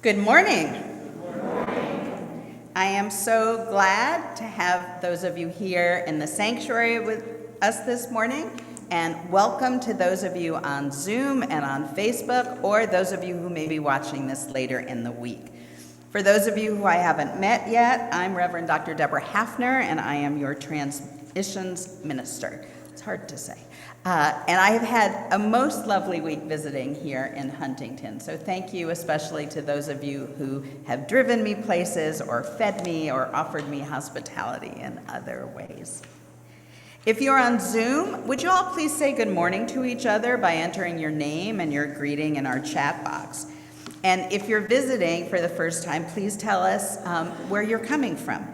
Good morning. I am so glad to have those of you here in the sanctuary with us this morning, and welcome to those of you on Zoom and on Facebook, or those of you who may be watching this later in the week. For those of you who I haven't met yet, I'm Reverend Dr. Debra Haffner, and I am your transmissions minister. It's hard to say. And I have had a most lovely week visiting here in Huntington. So thank you especially to those of you who have driven me places or fed me or offered me hospitality in other ways. If you're on Zoom, would you all please say good morning to each other by entering your name and your greeting in our chat box. And if you're visiting for the first time, please tell us where you're coming from.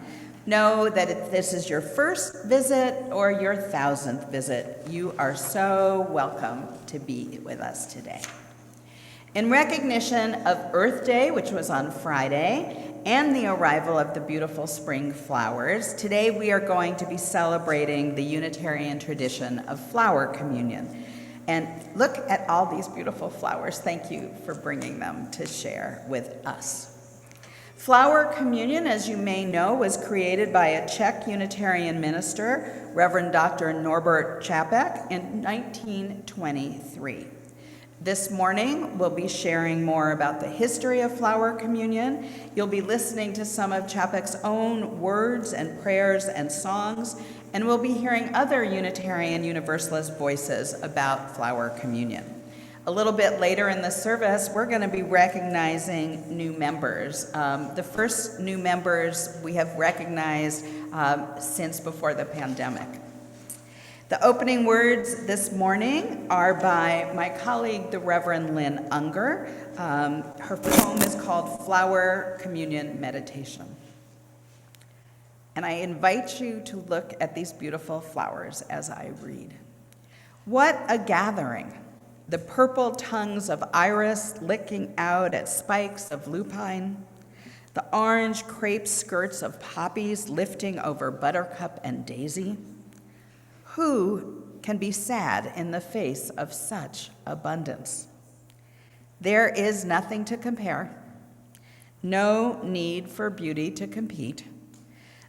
Know that if this is your first visit or your 1,000th visit, you are so welcome to be with us today. In recognition of Earth Day, which was on Friday, and the arrival of the beautiful spring flowers, today we are going to be celebrating the Unitarian tradition of flower communion. And look at all these beautiful flowers. Thank you for bringing them to share with us. Flower communion, as you may know, was created by a Czech Unitarian minister, Reverend Dr. Norbert Čapek, in 1923. This morning, we'll be sharing more about the history of flower communion. You'll be listening to some of Čapek's own words and prayers and songs, and we'll be hearing other Unitarian Universalist voices about flower communion. A little bit later in the service, we're going to be recognizing new members. The first new members we have recognized since before the pandemic. The opening words this morning are by my colleague, the Reverend Lynn Unger. Her poem is called Flower Communion Meditation. And I invite you to look at these beautiful flowers as I read. What a gathering! The purple tongues of iris licking out at spikes of lupine, the orange crepe skirts of poppies lifting over buttercup and daisy. Who can be sad in the face of such abundance? There is nothing to compare, no need for beauty to compete.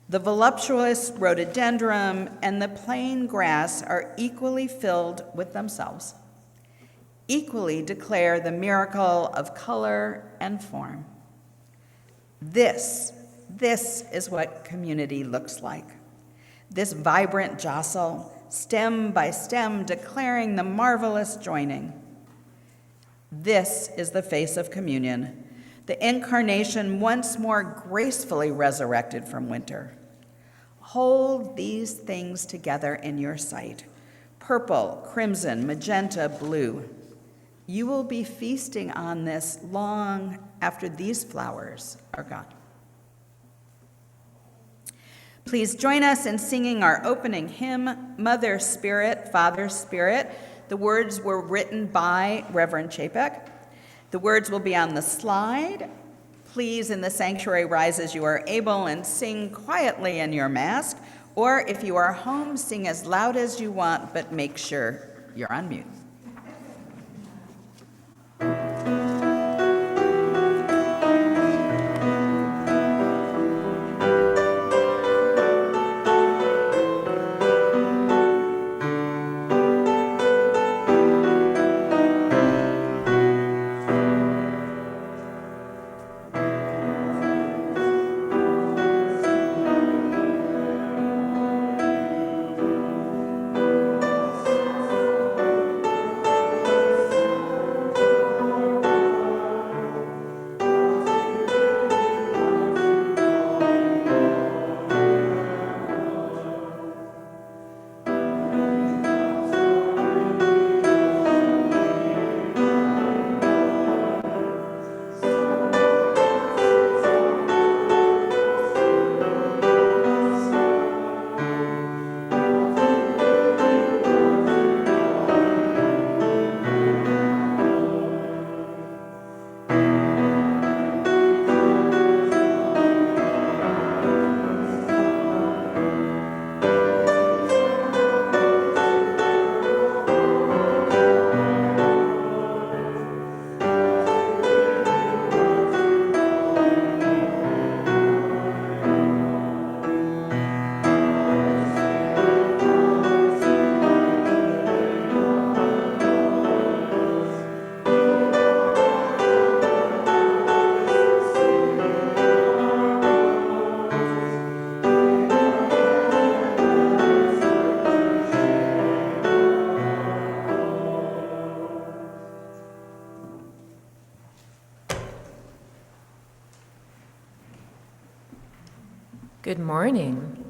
The voluptuous rhododendron and the plain grass are equally filled with themselves, equally declare the miracle of color and form. This is what community looks like. This vibrant jostle, stem by stem, declaring the marvelous joining. This is the face of communion, the incarnation once more gracefully resurrected from winter. Hold these things together in your sight, purple, crimson, magenta, blue. You will be feasting on this long after these flowers are gone. Please join us in singing our opening hymn, Mother Spirit, Father Spirit. The words were written by Reverend Čapek. The words will be on the slide. Please, in the sanctuary, rise as you are able and sing quietly in your mask, or if you are home, sing as loud as you want, but make sure you're on mute. Good morning.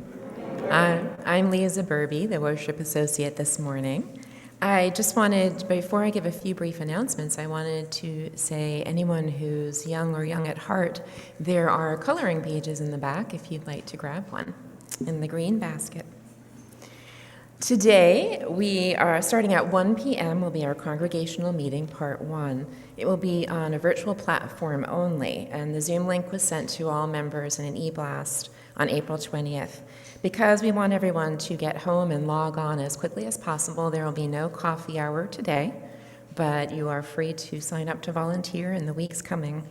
I'm Lisa Burby, the worship associate this morning. I just wanted, before I give a few brief announcements, I wanted to say anyone who's young or young at heart, there are coloring pages in the back if you'd like to grab one in the green basket. Today, we are starting at 1 p.m. will be our congregational meeting, part 1. It will be on a virtual platform only, and the Zoom link was sent to all members in an e-blast on April 20th. Because we want everyone to get home and log on as quickly as possible, there will be no coffee hour today, but you are free to sign up to volunteer in the weeks coming.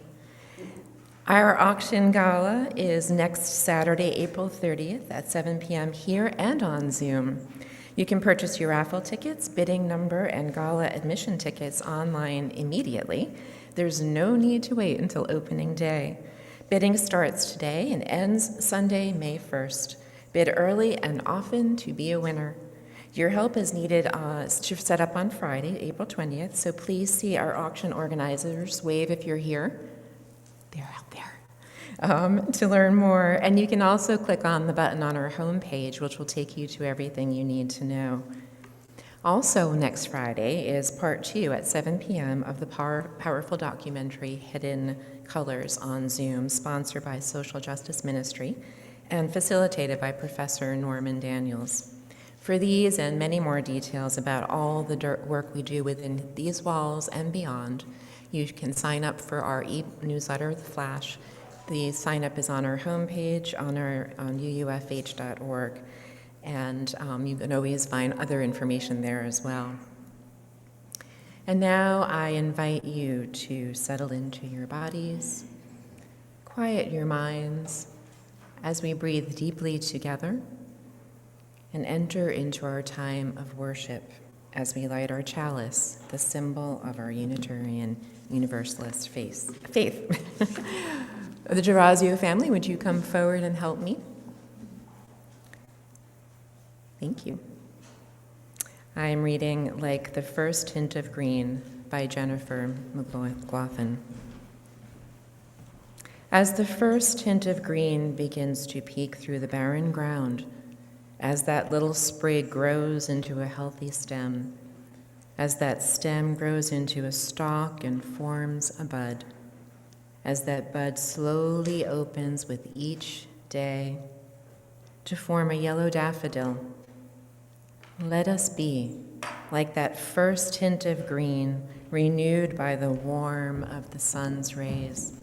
Our auction gala is next Saturday, April 30th at 7 p.m. here and on Zoom. You can purchase your raffle tickets, bidding number, and gala admission tickets online immediately. There's no need to wait until opening day. Bidding starts today and ends Sunday, May 1st. Bid early and often to be a winner. Your help is needed to set up on Friday, April 20th, so please see our auction organizers. Wave if you're here. They're out there. To learn more, and you can also click on the button on our homepage, which will take you to everything you need to know. Also, next Friday is part 2 at 7 p.m. of the powerful documentary Hidden Colors on Zoom, sponsored by Social Justice Ministry and facilitated by Professor Norman Daniels. For these and many more details about all the work we do within these walls and beyond, you can sign up for our e-newsletter, The Flash. The sign-up is on our homepage on UUFH.org, and you can always find other information there as well. And now I invite you to settle into your bodies, quiet your minds as we breathe deeply together, and enter into our time of worship as we light our chalice, the symbol of our Unitarian Universalist faith. The Gerazio family, would you come forward and help me? Thank you. I am reading Like the First Hint of Green by Jennifer McLaughlin. As the first hint of green begins to peek through the barren ground, as that little sprig grows into a healthy stem, as that stem grows into a stalk and forms a bud, as that bud slowly opens with each day to form a yellow daffodil, let us be like that first hint of green, renewed by the warmth of the sun's rays,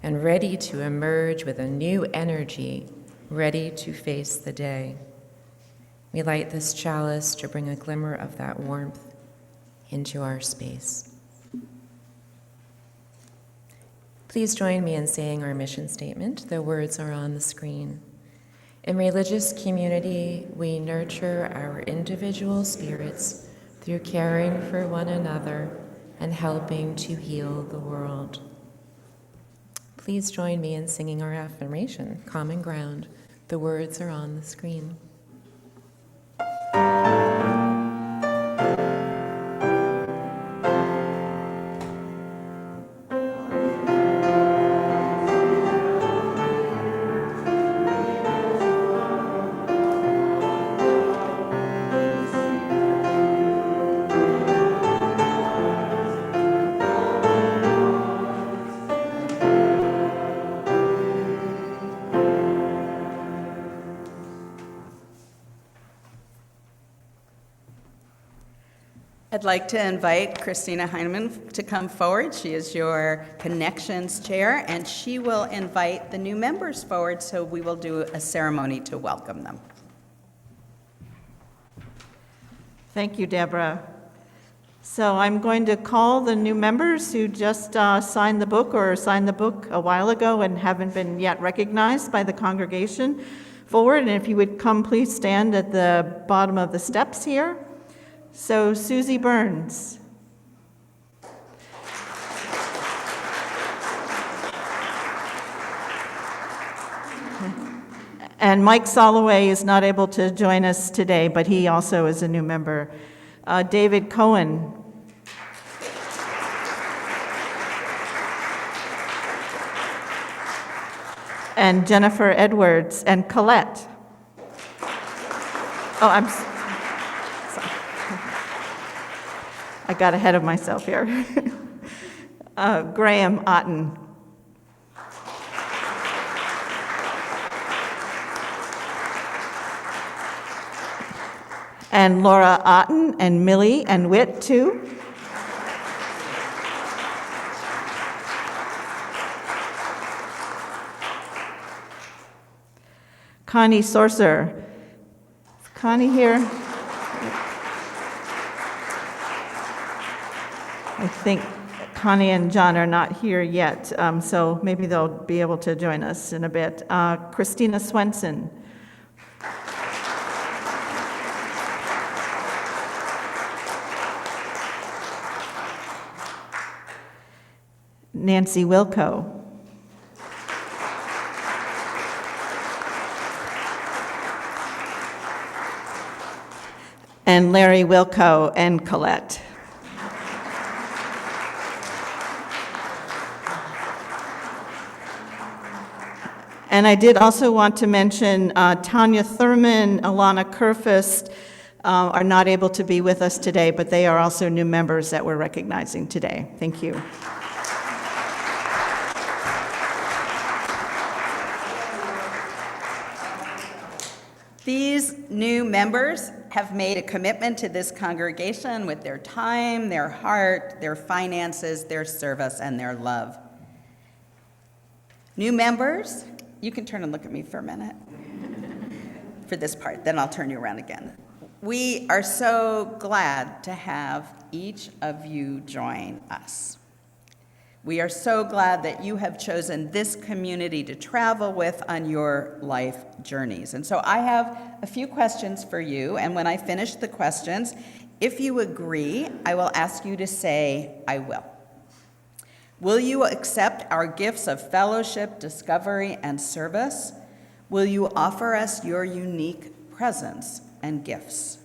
and ready to emerge with a new energy, ready to face the day. We light this chalice to bring a glimmer of that warmth into our space. Please join me in saying our mission statement. The words are on the screen. In religious community, we nurture our individual spirits through caring for one another and helping to heal the world. Please join me in singing our affirmation, Common Ground. The words are on the screen. I'd like to invite Christina Heinemann to come forward. She is your Connections Chair, and she will invite the new members forward, so we will do a ceremony to welcome them. Thank you, Deborah. So I'm going to call the new members who just signed the book or signed the book a while ago and haven't been yet recognized by the congregation forward. And if you would come, please stand at the bottom of the steps here. So Susie Burns. And Mike Soloway is not able to join us today, but he also is a new member. David Cohen. and Jennifer Edwards, and Colette. Oh, sorry. I got ahead of myself here. Graham Otten. And Laura Otten and Millie and Whit, too. Connie Sorcer. Is Connie here? I think Connie and John are not here yet, so maybe they'll be able to join us in a bit. Christina Swenson. Nancy Wilco. And Larry Wilco and Colette. And I did also want to mention Tanya Thurman, Alana Kerfist are not able to be with us today, but they are also new members that we're recognizing today. Thank you. These new members have made a commitment to this congregation with their time, their heart, their finances, their service, and their love. New members, you can turn and look at me for a minute for this part, then I'll turn you around again. We are so glad to have each of you join us. We are so glad that you have chosen this community to travel with on your life journeys. And so I have a few questions for you, and when I finish the questions, if you agree, I will ask you to say, "I will." Will you accept our gifts of fellowship, discovery, and service? Will you offer us your unique presence and gifts?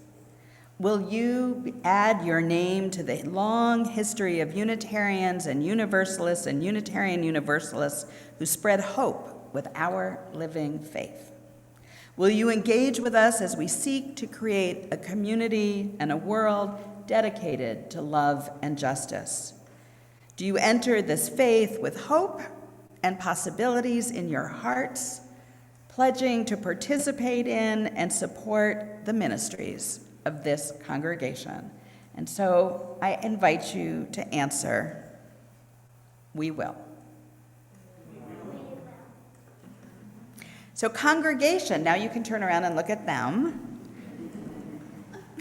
Will you add your name to the long history of Unitarians and Universalists and Unitarian Universalists who spread hope with our living faith? Will you engage with us as we seek to create a community and a world dedicated to love and justice? Do you enter this faith with hope and possibilities in your hearts, pledging to participate in and support the ministries of this congregation? And so I invite you to answer, "We will." So congregation, now you can turn around and look at them.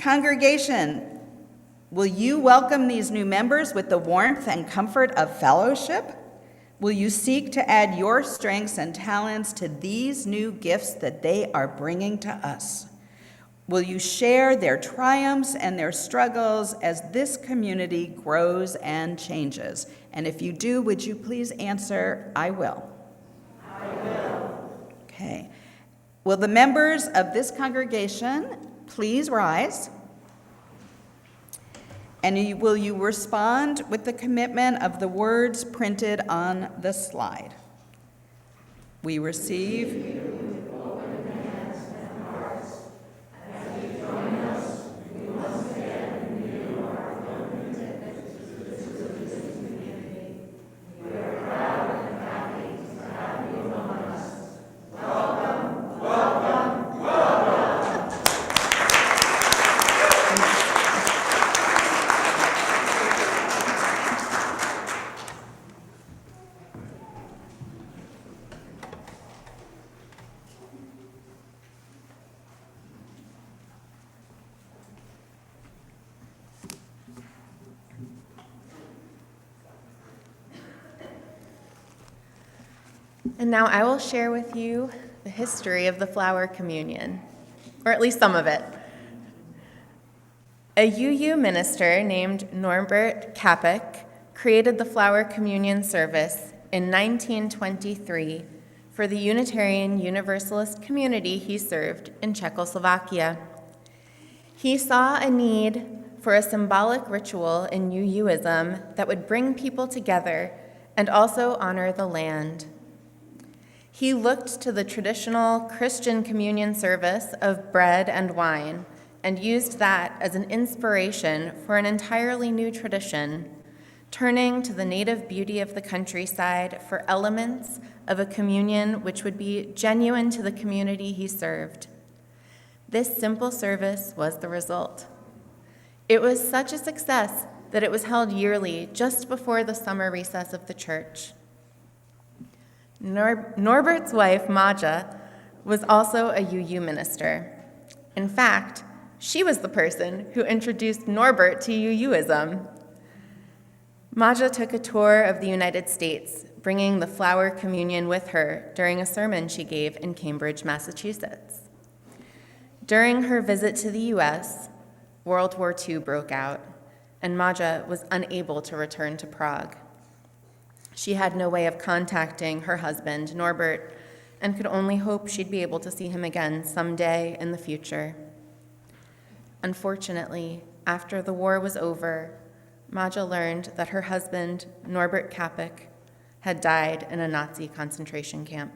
Congregation, will you welcome these new members with the warmth and comfort of fellowship? Will you seek to add your strengths and talents to these new gifts that they are bringing to us? Will you share their triumphs and their struggles as this community grows and changes? And if you do, would you please answer, "I will"? I will. Okay. Will the members of this congregation please rise? And will you respond with the commitment of the words printed on the slide? We receive. And now I will share with you the history of the flower communion, or at least some of it. A UU minister named Norbert Kapek created the flower communion service in 1923 for the Unitarian Universalist community he served in Czechoslovakia. He saw a need for a symbolic ritual in UUism that would bring people together and also honor the land. He looked to the traditional Christian communion service of bread and wine and used that as an inspiration for an entirely new tradition, turning to the native beauty of the countryside for elements of a communion which would be genuine to the community he served. This simple service was the result. It was such a success that it was held yearly just before the summer recess of the church. Norbert's wife, Maja, was also a UU minister. In fact, she was the person who introduced Norbert to UUism. Maja took a tour of the United States, bringing the flower communion with her during a sermon she gave in Cambridge, Massachusetts. During her visit to the U.S., World War II broke out, and Maja was unable to return to Prague. She had no way of contacting her husband, Norbert, and could only hope she'd be able to see him again someday in the future. Unfortunately, after the war was over, Maja learned that her husband, Norbert Kapik, had died in a Nazi concentration camp.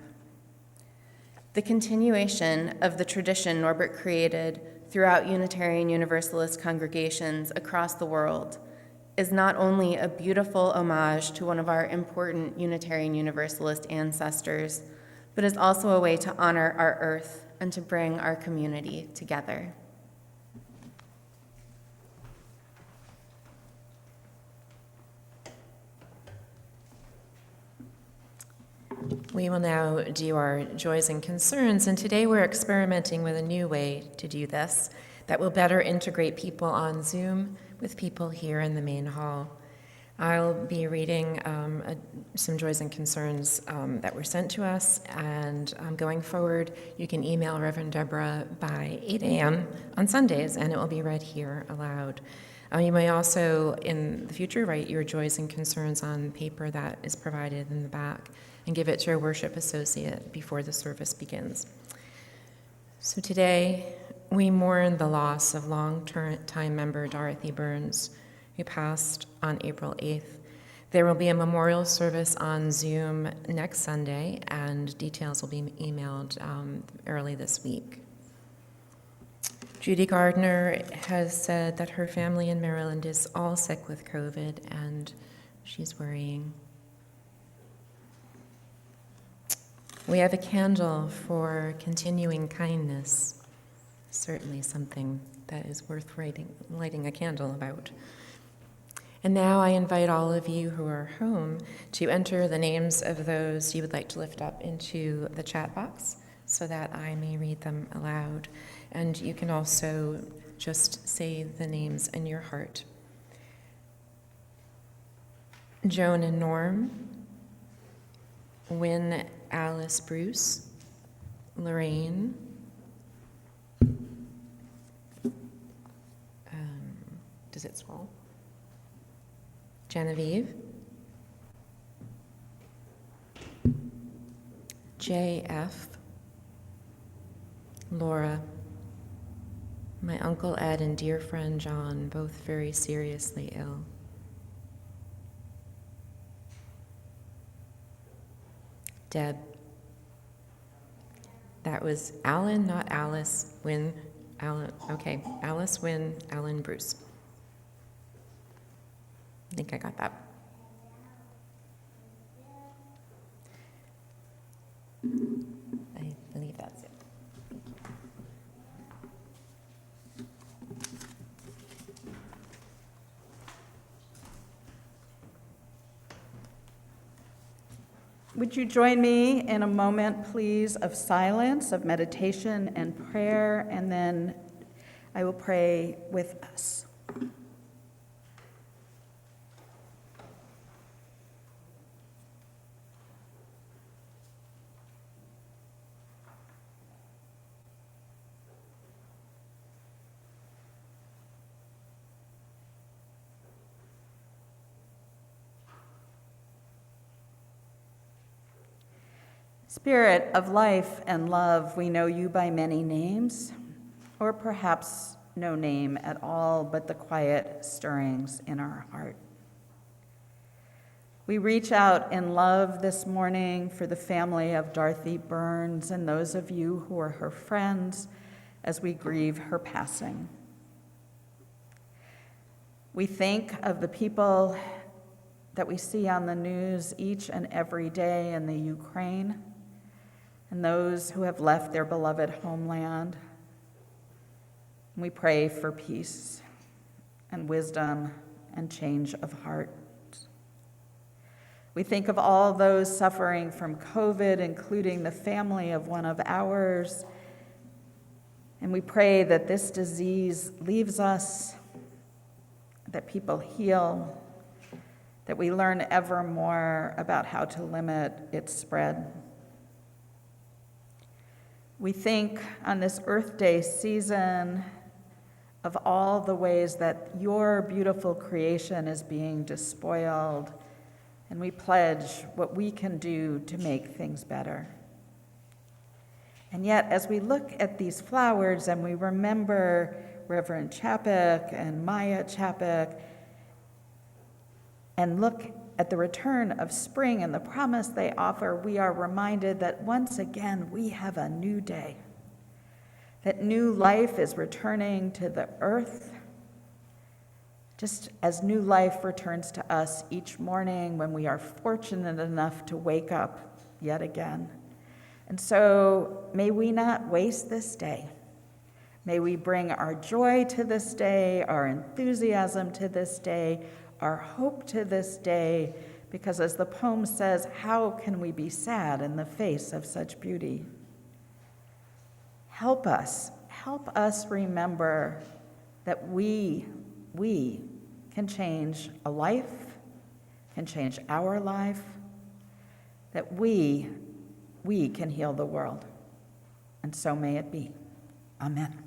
The continuation of the tradition Norbert created throughout Unitarian Universalist congregations across the world is not only a beautiful homage to one of our important Unitarian Universalist ancestors, but is also a way to honor our earth and to bring our community together. We will now do our joys and concerns, and today we're experimenting with a new way to do this that will better integrate people on Zoom with people here in the main hall. I'll be reading some joys and concerns that were sent to us, and going forward, you can email Reverend Debra by 8 a.m. on Sundays, and it will be read here aloud. You may also, in the future, write your joys and concerns on paper that is provided in the back and give it to your worship associate before the service begins. So today, we mourn the loss of long-time member Dorothy Burns, who passed on April 8th. There will be a memorial service on Zoom next Sunday, and details will be emailed early this week. Judy Gardner has said that her family in Maryland is all sick with COVID, and she's worrying. We have a candle for continuing kindness, certainly something that is worth lighting a candle about. And now I invite all of you who are home to enter the names of those you would like to lift up into the chat box so that I may read them aloud. And you can also just say the names in your heart. Joan and Norm, Wynne Alice Bruce, Lorraine, does it scroll? Genevieve, J.F., Laura, my Uncle Ed and dear friend John, both very seriously ill. Deb. That was Alan, not Alice, Wynne, Alan, okay, Alice, Wynne, Alan, Bruce. I think I got that. I believe that's it. Would you join me in a moment, please, of silence, of meditation and prayer, and then I will pray with us. Spirit of life and love, we know you by many names, or perhaps no name at all, but the quiet stirrings in our heart. We reach out in love this morning for the family of Dorothy Burns and those of you who are her friends as we grieve her passing. We think of the people that we see on the news each and every day in the Ukraine and those who have left their beloved homeland. We pray for peace and wisdom and change of heart. We think of all those suffering from COVID, including the family of one of ours, and we pray that this disease leaves us, that people heal, that we learn ever more about how to limit its spread. We think on this Earth Day season of all the ways that your beautiful creation is being despoiled, and we pledge what we can do to make things better. And yet, as we look at these flowers and we remember Reverend Chapek and Maya Chapek, and look at the return of spring and the promise they offer, we are reminded that once again we have a new day, that new life is returning to the earth, just as new life returns to us each morning when we are fortunate enough to wake up yet again. And so may we not waste this day. May we bring our joy to this day, our enthusiasm to this day, our hope to this day, because as the poem says, how can we be sad in the face of such beauty? Help us remember that we can change a life, can change our life, that we can heal the world. And so may it be. Amen.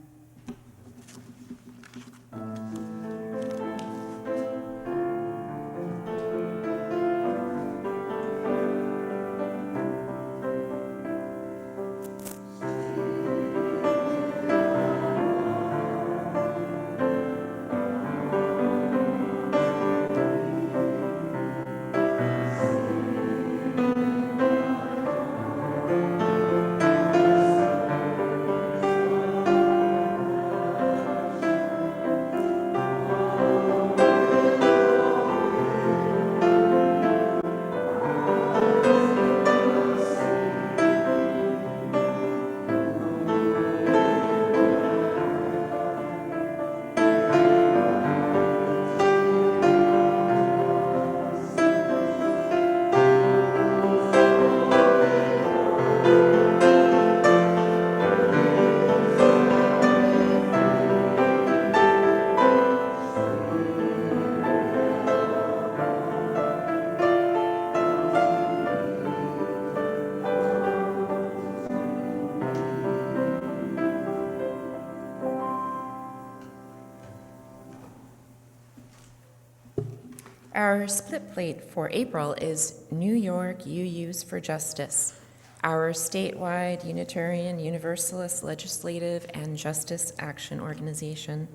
Our split plate for April is New York UUs for Justice, our statewide Unitarian Universalist legislative and justice action organization.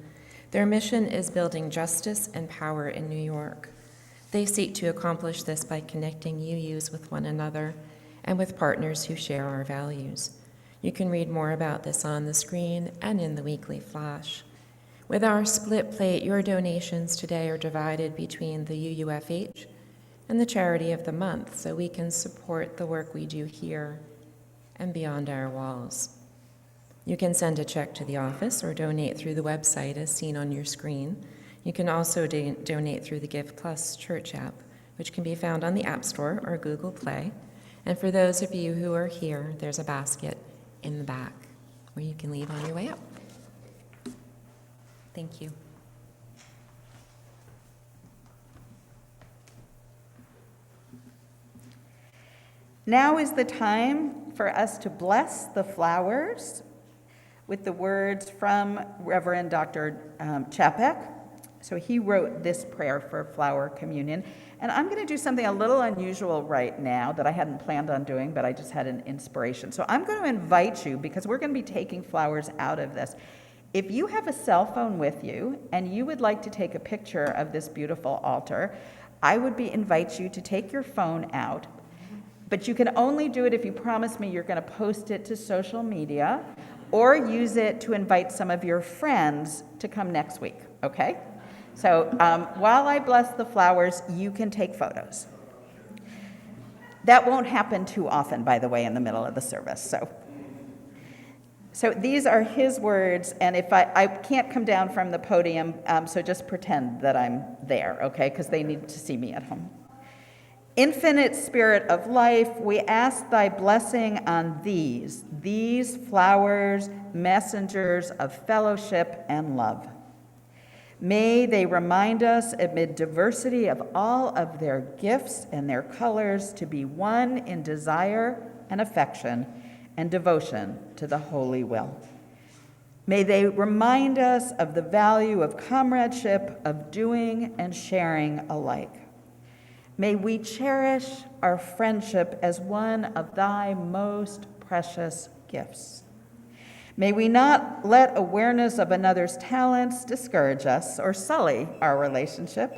Their mission is building justice and power in New York. They seek to accomplish this by connecting UUs with one another and with partners who share our values. You can read more about this on the screen and in the weekly flash. With our split plate, your donations today are divided between the UUFH and the Charity of the Month, so we can support the work we do here and beyond our walls. You can send a check to the office or donate through the website as seen on your screen. You can also donate through the Give Plus Church app, which can be found on the App Store or Google Play. And for those of you who are here, there's a basket in the back where you can leave on your way up. Thank you. Now is the time for us to bless the flowers with the words from Reverend Dr. Chapek. So he wrote this prayer for flower communion. And I'm going to do something a little unusual right now that I hadn't planned on doing, but I just had an inspiration. So I'm going to invite you, because we're going to be taking flowers out of this. If you have a cell phone with you and you would like to take a picture of this beautiful altar, I would invite you to take your phone out, but you can only do it if you promise me you're going to post it to social media or use it to invite some of your friends to come next week, okay? So while I bless the flowers, you can take photos. That won't happen too often, by the way, in the middle of the service. So these are his words, and if I can't come down from the podium, so just pretend that I'm there, okay? Because they need to see me at home. Infinite Spirit of life, we ask thy blessing on these flowers, messengers of fellowship and love. May they remind us amid diversity of all of their gifts and their colors to be one in desire and affection and devotion to the holy will. May they remind us of the value of comradeship, of doing and sharing alike. May we cherish our friendship as one of thy most precious gifts. May we not let awareness of another's talents discourage us or sully our relationship.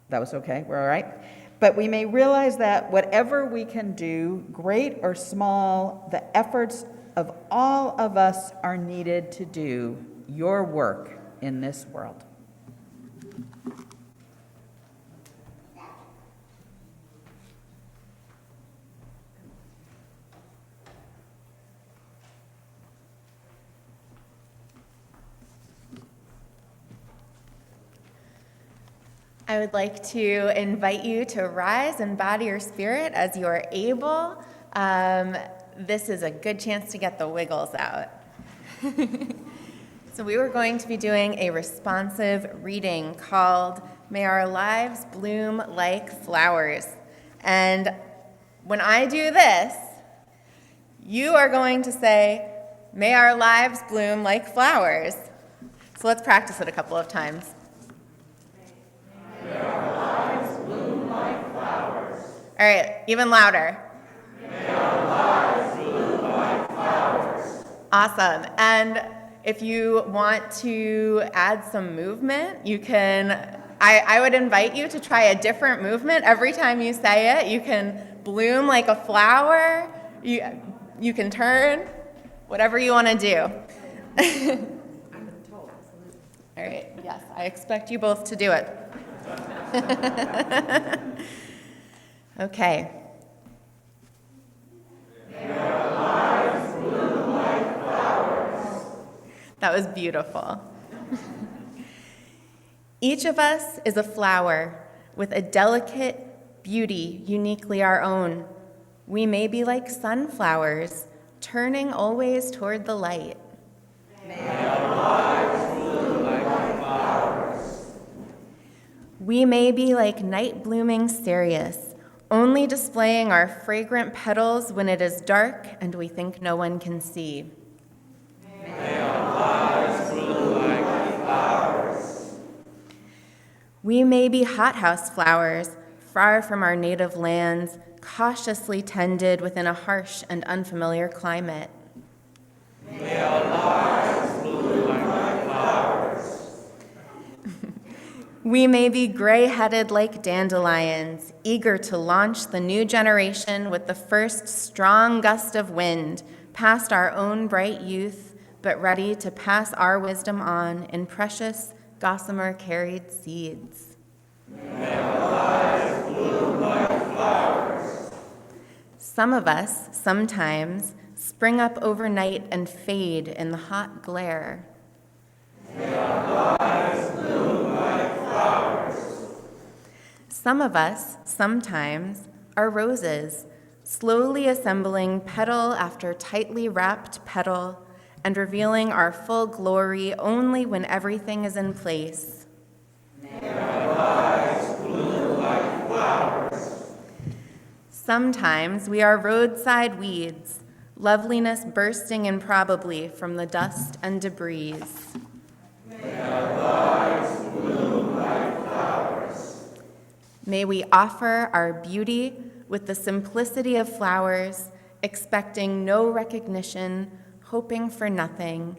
That was okay, we're all right? But we may realize that whatever we can do, great or small, the efforts of all of us are needed to do your work in this world. I would like to invite you to rise in body or spirit as you are able. This is a good chance to get the wiggles out. So we were going to be doing a responsive reading called May Our Lives Bloom Like Flowers. And when I do this, you are going to say, May our lives bloom like flowers. So let's practice it a couple of times. May our lives bloom like flowers. All right, even louder. May our lives bloom like flowers. Awesome. And if you want to add some movement, you can, I would invite you to try a different movement every time you say it. You can bloom like a flower. You can turn, whatever you want to do. All right, yes, I expect you both to do it. Okay. May our lives bloom like flowers. That was beautiful. Each of us is a flower with a delicate beauty uniquely our own. We may be like sunflowers, turning always toward the light. May our lives bloom like flowers. We may be like night-blooming cereus, only displaying our fragrant petals when it is dark and we think no one can see. May our lives bloom like flowers. We may be hothouse flowers, far from our native lands, cautiously tended within a harsh and unfamiliar climate. May our lives bloom like flowers. We may be gray-headed like dandelions, eager to launch the new generation with the first strong gust of wind, past our own bright youth, but ready to pass our wisdom on in precious, gossamer-carried seeds. May our lives bloom like flowers. Some of us, sometimes, spring up overnight and fade in the hot glare. May our lives bloom like flowers. Some of us, sometimes, are roses, slowly assembling petal after tightly wrapped petal and revealing our full glory only when everything is in place. May our lives bloom like flowers. Sometimes we are roadside weeds, loveliness bursting improbably from the dust and debris. May our lives bloom like flowers. May we offer our beauty with the simplicity of flowers, expecting no recognition, hoping for nothing,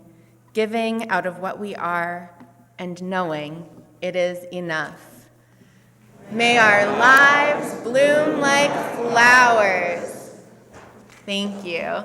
giving out of what we are, and knowing It is enough. May our lives bloom like flowers. Thank you.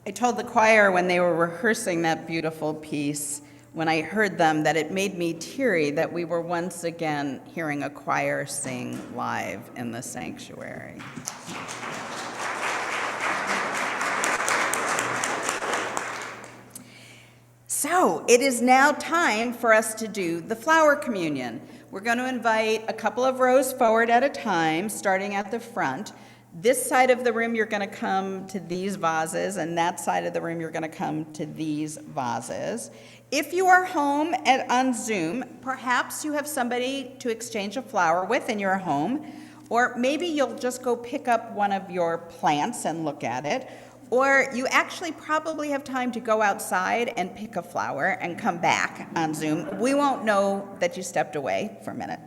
I told the choir when they were rehearsing that beautiful piece, when I heard them, that it made me teary that we were once again hearing a choir sing live in the sanctuary. So it is now time for us to do the flower communion. We're going to invite a couple of rows forward at a time, starting at the front. This side of the room, you're going to come to these vases, and that side of the room, you're going to come to these vases. If you are home on Zoom, perhaps you have somebody to exchange a flower with in your home, or maybe you'll just go pick up one of your plants and look at it, or you actually probably have time to go outside and pick a flower and come back on Zoom. We won't know that you stepped away for a minute.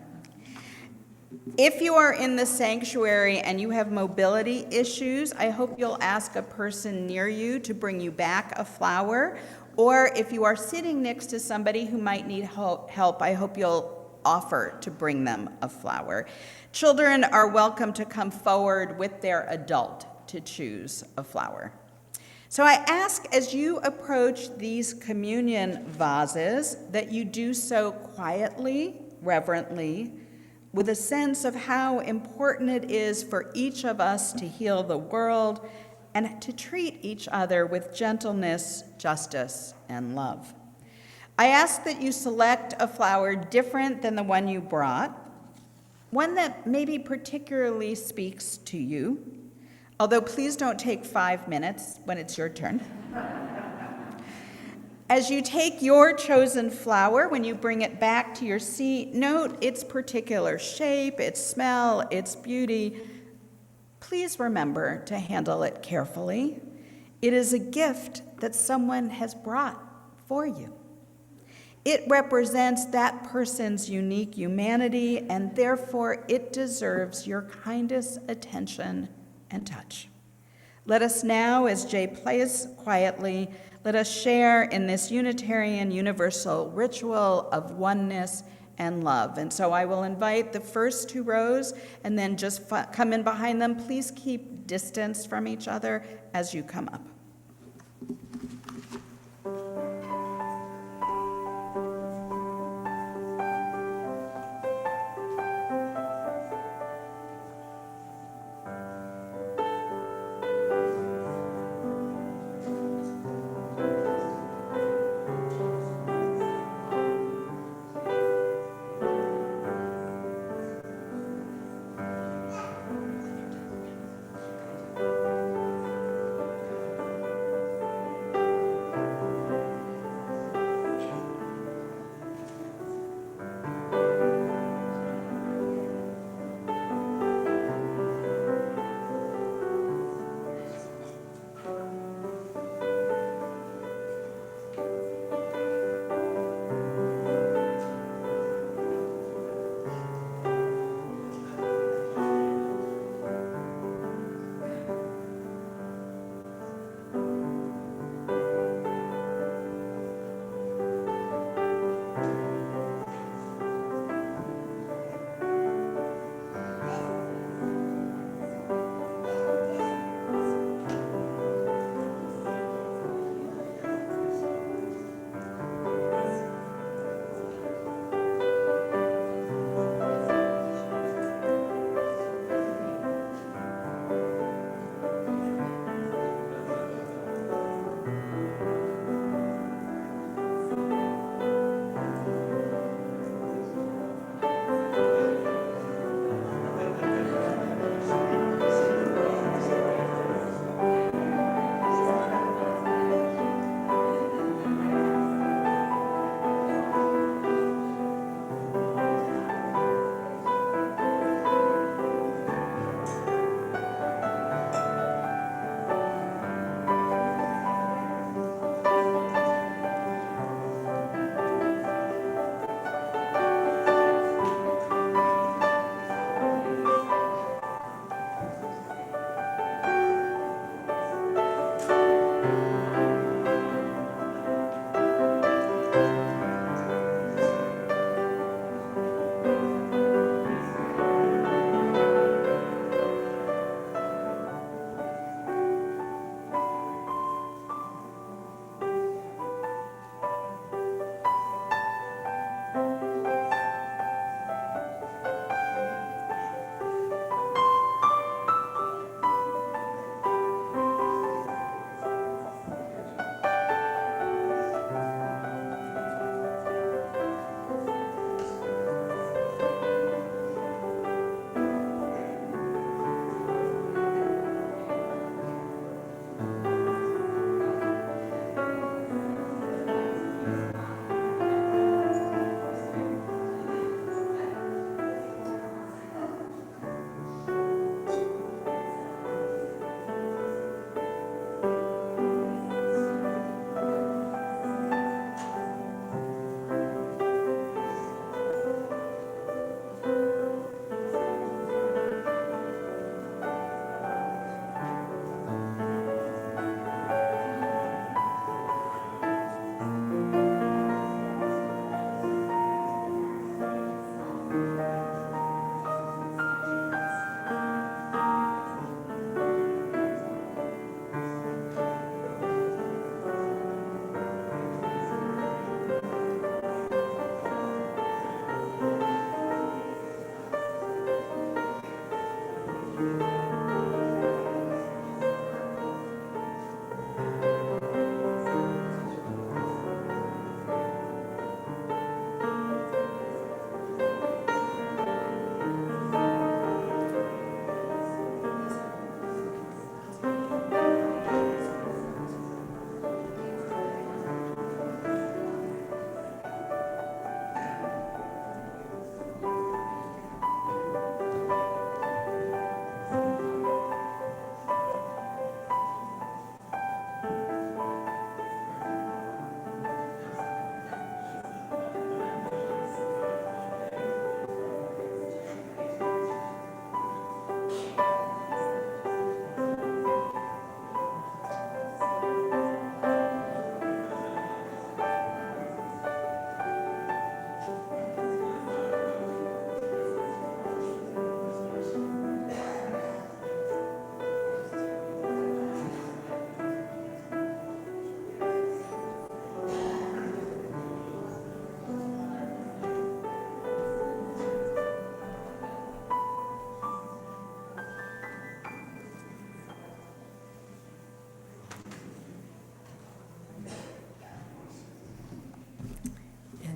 If you are in the sanctuary and you have mobility issues, I hope you'll ask a person near you to bring you back a flower. Or if you are sitting next to somebody who might need help, I hope you'll offer to bring them a flower. Children are welcome to come forward with their adult to choose a flower. So I ask, as you approach these communion vases, that you do so quietly, reverently, with a sense of how important it is for each of us to heal the world and to treat each other with gentleness, justice, and love. I ask that you select a flower different than the one you brought, one that maybe particularly speaks to you, although please don't take 5 minutes when it's your turn. As you take your chosen flower, when you bring it back to your seat, note its particular shape, its smell, its beauty. Please remember to handle it carefully. It is a gift that someone has brought for you. It represents that person's unique humanity, and therefore it deserves your kindest attention and touch. Let us now, as Jay plays quietly, let us share in this Unitarian Universal ritual of oneness and love. And so I will invite the first two rows, and then just come in behind them. Please keep distance from each other as you come up.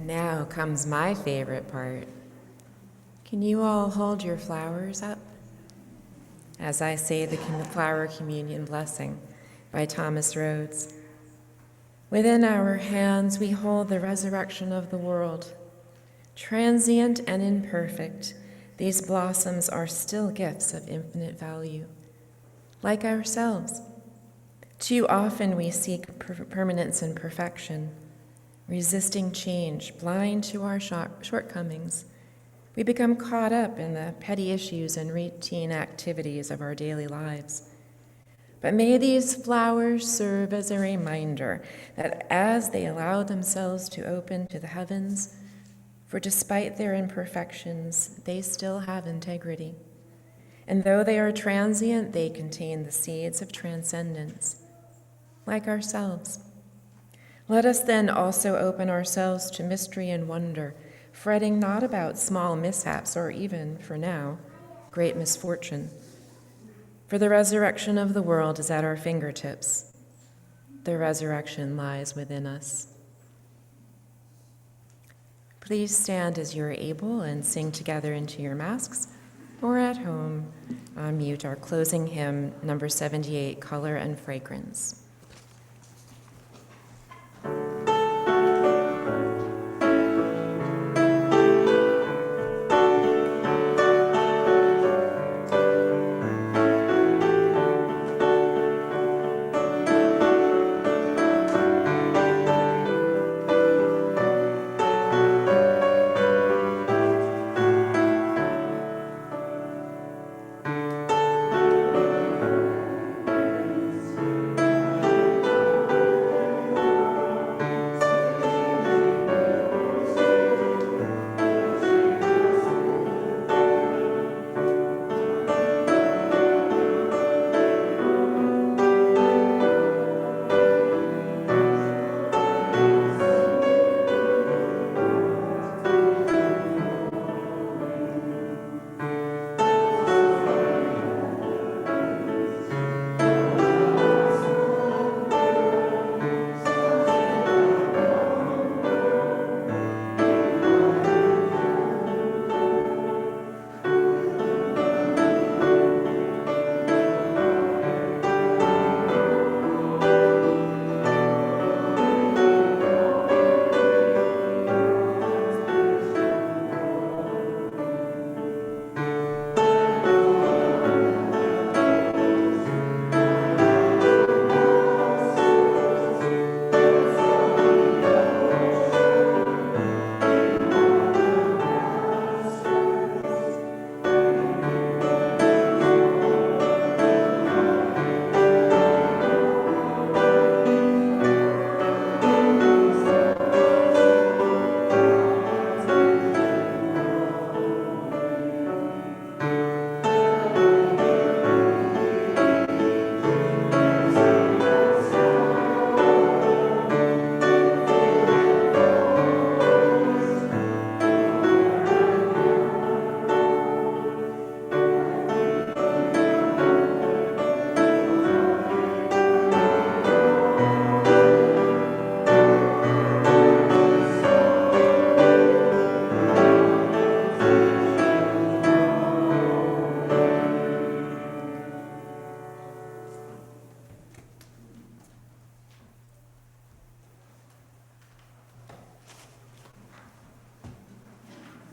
Now comes my favorite part. Can you all hold your flowers up as I say the Flower Communion Blessing by Thomas Rhodes? Within our hands we hold the resurrection of the world. Transient and imperfect, these blossoms are still gifts of infinite value, like ourselves. Too often we seek permanence and perfection, resisting change, blind to our shortcomings. We become caught up in the petty issues and routine activities of our daily lives. But may these flowers serve as a reminder that as they allow themselves to open to the heavens, for despite their imperfections, they still have integrity. And though they are transient, they contain the seeds of transcendence, like ourselves. Let us then also open ourselves to mystery and wonder, fretting not about small mishaps or even, for now, great misfortune. For the resurrection of the world is at our fingertips. The resurrection lies within us. Please stand as you are able and sing together into your masks, or at home, on mute our closing hymn, number 78, Color and Fragrance.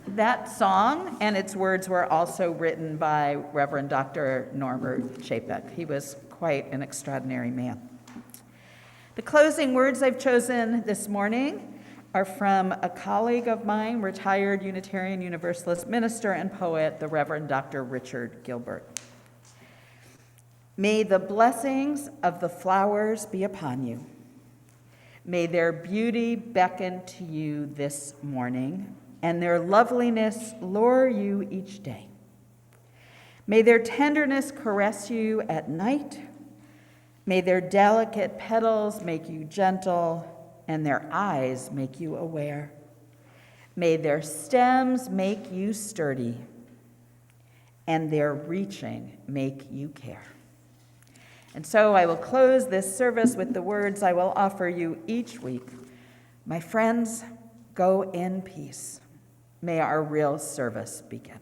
That song and its words were also written by Reverend Dr. Norbert Chapek. He was quite an extraordinary man. The closing words I've chosen this morning are from a colleague of mine, retired Unitarian Universalist minister and poet, the Reverend Dr. Richard Gilbert. May the blessings of the flowers be upon you. May their beauty beckon to you this morning, and their loveliness lure you each day. May their tenderness caress you at night. May their delicate petals make you gentle, and their eyes make you aware. May their stems make you sturdy, and their reaching make you care. And so I will close this service with the words I will offer you each week. My friends, Go in peace. May our real service begin.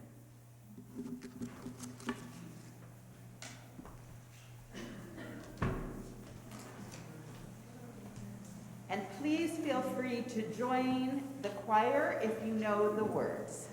And please feel free to join the choir if you know the words.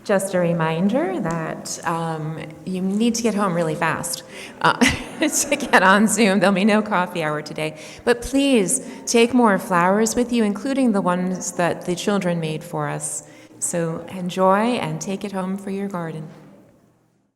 Just a reminder that you need to get home really fast to get on Zoom. There'll be no coffee hour today. But please take more flowers with you, including the ones that the children made for us. So enjoy and take it home for your garden.